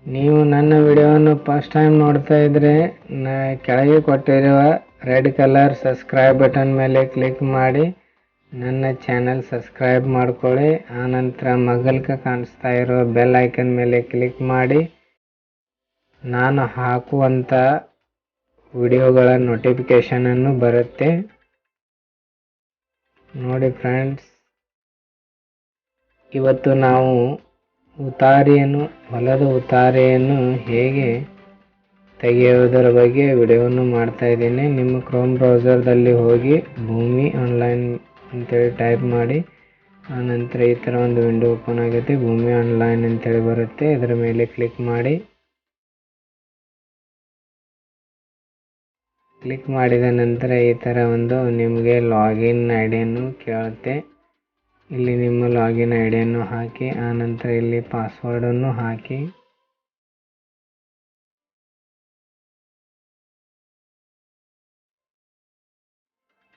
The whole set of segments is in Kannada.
ನೀವು ನನ್ನ ವಿಡಿಯೋವನ್ನು ಫಸ್ಟ್ ಟೈಮ್ ನೋಡ್ತಾ ಇದ್ರೆ ಕೆಳಗೆ ಕೊಟ್ಟಿರುವ ರೆಡ್ ಕಲರ್ ಸಬ್ಸ್ಕ್ರೈಬ್ ಬಟನ್ ಮೇಲೆ ಕ್ಲಿಕ್ ಮಾಡಿ ನನ್ನ ಚಾನಲ್ ಸಬ್ಸ್ಕ್ರೈಬ್ ಮಾಡ್ಕೊಳ್ಳಿ. ಆನಂತರ ಮಗಲ್ಕ ಕಾಣಿಸ್ತಾ ಇರೋ ಬೆಲ್ ಐಕನ್ ಮೇಲೆ ಕ್ಲಿಕ್ ಮಾಡಿ ನಾನು ಹಾಕುವಂಥ ವಿಡಿಯೋಗಳ ನೋಟಿಫಿಕೇಶನ್ ಅನ್ನು ಬರುತ್ತೆ. ನೋಡಿ ಫ್ರೆಂಡ್ಸ್, ಇವತ್ತು ನಾವು ಹೊಲದ ಉತಾರಿಯನ್ನು ಹೇಗೆ ತೆಗೆಯುವುದರ ಬಗ್ಗೆ ವಿಡಿಯೋವನ್ನು ಮಾಡ್ತಾ ಇದ್ದೀನಿ. ನಿಮ್ಮ ಕ್ರೋಮ್ ಬ್ರೌಸರ್ದಲ್ಲಿ ಹೋಗಿ ಭೂಮಿ ಆನ್ಲೈನ್ ಅಂತೇಳಿ ಟೈಪ್ ಮಾಡಿ, ಆನಂತರ ಈ ಥರ ಒಂದು ವಿಂಡೋ ಓಪನ್ ಆಗುತ್ತೆ. ಭೂಮಿ ಆನ್ಲೈನ್ ಅಂತೇಳಿ ಬರುತ್ತೆ, ಇದರ ಮೇಲೆ ಕ್ಲಿಕ್ ಮಾಡಿ. ಕ್ಲಿಕ್ ಮಾಡಿದ ನಂತರ ಈ ಥರ ಒಂದು ನಿಮಗೆ ಲಾಗಿನ್ ಐಡಿಯನ್ನು ಕೇಳುತ್ತೆ. ಇಲ್ಲಿ ನಿಮ್ಮ ಲಾಗಿನ್ ಐಡಿಯನ್ನು ಹಾಕಿ, ಆನಂತರ ಇಲ್ಲಿ ಪಾಸ್ವರ್ಡನ್ನು ಹಾಕಿ.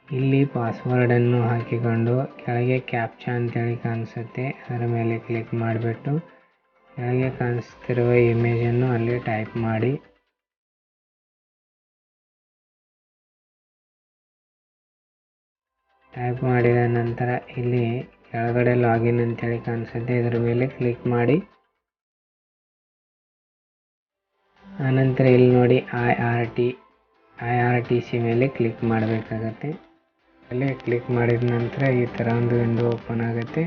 ಇಲ್ಲಿ ಪಾಸ್ವರ್ಡನ್ನು ಹಾಕಿಕೊಂಡು ಕೆಳಗೆ ಕ್ಯಾಪ್ಚಾ ಅಂತೇಳಿ ಕಾಣಿಸುತ್ತೆ, ಅದರ ಮೇಲೆ ಕ್ಲಿಕ್ ಮಾಡಿಬಿಟ್ಟು ಕೆಳಗೆ ಕಾಣಿಸ್ತಿರುವ ಇಮೇಜನ್ನು ಅಲ್ಲಿ ಟೈಪ್ ಮಾಡಿ. ಟೈಪ್ ಮಾಡಿದ ನಂತರ ಇಲ್ಲಿ ಕೆಳಗಡೆ ಲಾಗಿನ್ ಅಂತೇಳಿ ಕಾಣಿಸುತ್ತೆ, ಇದರ ಮೇಲೆ ಕ್ಲಿಕ್ ಮಾಡಿ. ಆನಂತರ ಇಲ್ಲಿ ನೋಡಿ IRTC ಮೇಲೆ ಕ್ಲಿಕ್ ಮಾಡಬೇಕಾಗತ್ತೆ. ಅಲ್ಲಿ ಕ್ಲಿಕ್ ಮಾಡಿದ ನಂತರ ಈ ಥರ ಒಂದು ವಿಂಡೋ ಓಪನ್ ಆಗುತ್ತೆ.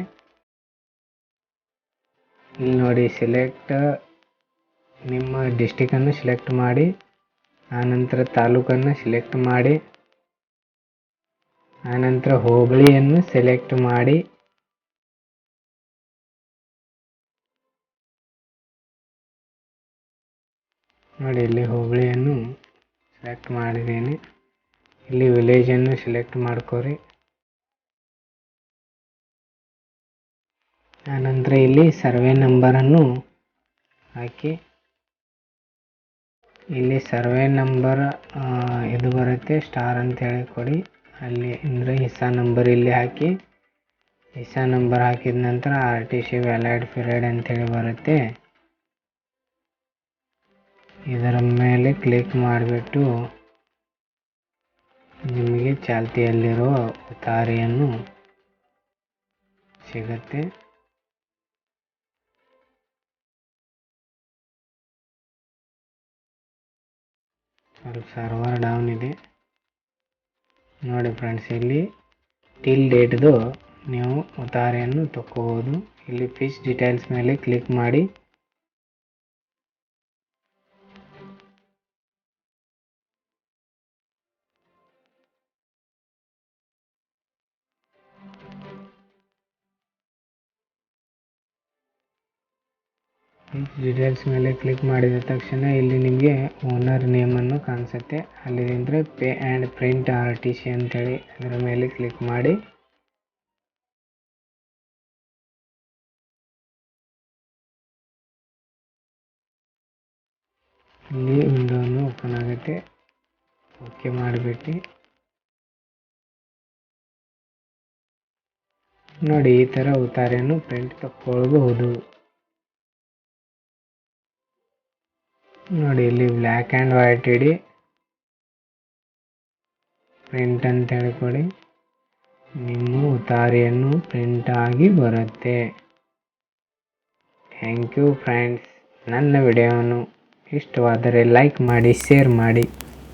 ಇಲ್ಲಿ ನೋಡಿ ನಿಮ್ಮ ಡಿಸ್ಟಿಕನ್ನು ಸೆಲೆಕ್ಟ್ ಮಾಡಿ, ಆನಂತರ ತಾಲೂಕನ್ನು ಸೆಲೆಕ್ಟ್ ಮಾಡಿ, ಆನಂತರ ಹೋಬಳಿಯನ್ನು ಸೆಲೆಕ್ಟ್ ಮಾಡಿ. ನೋಡಿ ಇಲ್ಲಿ ಹೋಬಳಿಯನ್ನು ಸೆಲೆಕ್ಟ್ ಮಾಡಿದ್ದೀನಿ. ಇಲ್ಲಿ ವಿಲೇಜನ್ನು ಸೆಲೆಕ್ಟ್ ಮಾಡ್ಕೋರಿ. ಆನಂತರ ಇಲ್ಲಿ ಸರ್ವೆ ನಂಬರನ್ನು ಹಾಕಿ. ಇಲ್ಲಿ ಸರ್ವೆ ನಂಬರ್ ಇದು ಬರುತ್ತೆ, ಸ್ಟಾರ್ ಅಂತೇಳಿ ಕೊಡಿ. ಅಲ್ಲಿ ಅಂದರೆ ಹಿಸ್ಸಾ ನಂಬರ್ ಇಲ್ಲಿ ಹಾಕಿ. ಹಿಸ್ಸಾ ನಂಬರ್ ಹಾಕಿದ ನಂತರ RTC ವ್ಯಾಲಿಡ್ ಪೀರಿಯಡ್ ಅಂತೇಳಿ ಬರುತ್ತೆ, ಇದರ ಮೇಲೆ ಕ್ಲಿಕ್ ಮಾಡಿಬಿಟ್ಟು ನಿಮಗೆ ಚಾಲ್ತಿಯಲ್ಲಿರುವ ಉತಾರಿಯನ್ನು ಸಿಗುತ್ತೆ. ಸ್ವಲ್ಪ ಸರ್ವರ್ ಡೌನ್ ಇದೆ. ನೋಡಿ ಫ್ರೆಂಡ್ಸ್, ಇಲ್ಲಿ ಟಿಲ್ ಡೇಟ್ದು ನೀವು ಉತಾರಿಯನ್ನು ತಗೋಬೋದು. ಇಲ್ಲಿ ಫಿಶ್ ಡೀಟೇಲ್ಸ್ ಮೇಲೆ ಕ್ಲಿಕ್ ಮಾಡಿ. ಡೀಟೇಲ್ಸ್ ಮೇಲೆ ಕ್ಲಿಕ್ ಮಾಡಿದ ತಕ್ಷಣ ಇಲ್ಲಿ ನಿಮಗೆ ಓನರ್ ನೇಮನ್ನು ಕಾಣಿಸುತ್ತೆ. ಅಲ್ಲಿಂದರೆ ಪೇ ಆ್ಯಂಡ್ ಪ್ರಿಂಟ್ RTC ಅಂತೇಳಿ ಅದರ ಮೇಲೆ ಕ್ಲಿಕ್ ಮಾಡಿ. ಇಲ್ಲಿ ವಿಂಡೋವನ್ನು ಓಪನ್ ಆಗುತ್ತೆ, ಓಕೆ ಮಾಡಿಬಿಟ್ಟು ನೋಡಿ ಈ ಥರ ಉತಾರಿಯನ್ನು ಪ್ರಿಂಟ್ ತಗೊಳ್ಬಹುದು. ನೋಡಿ ಇಲ್ಲಿ ಬ್ಲ್ಯಾಕ್ ಆ್ಯಂಡ್ ವೈಟ್ ಇಡಿ ಪ್ರಿಂಟ್ ಅಂತ ಹೇಳಿಕೊಡಿ, ನಿಮ್ಮ ಉತಾರಿಯನ್ನು ಪ್ರಿಂಟ್ ಆಗಿ ಬರುತ್ತೆ. Thank you friends. ನನ್ನ ವಿಡಿಯೋವನ್ನು ಇಷ್ಟವಾದರೆ ಲೈಕ್ ಮಾಡಿ, ಶೇರ್ ಮಾಡಿ.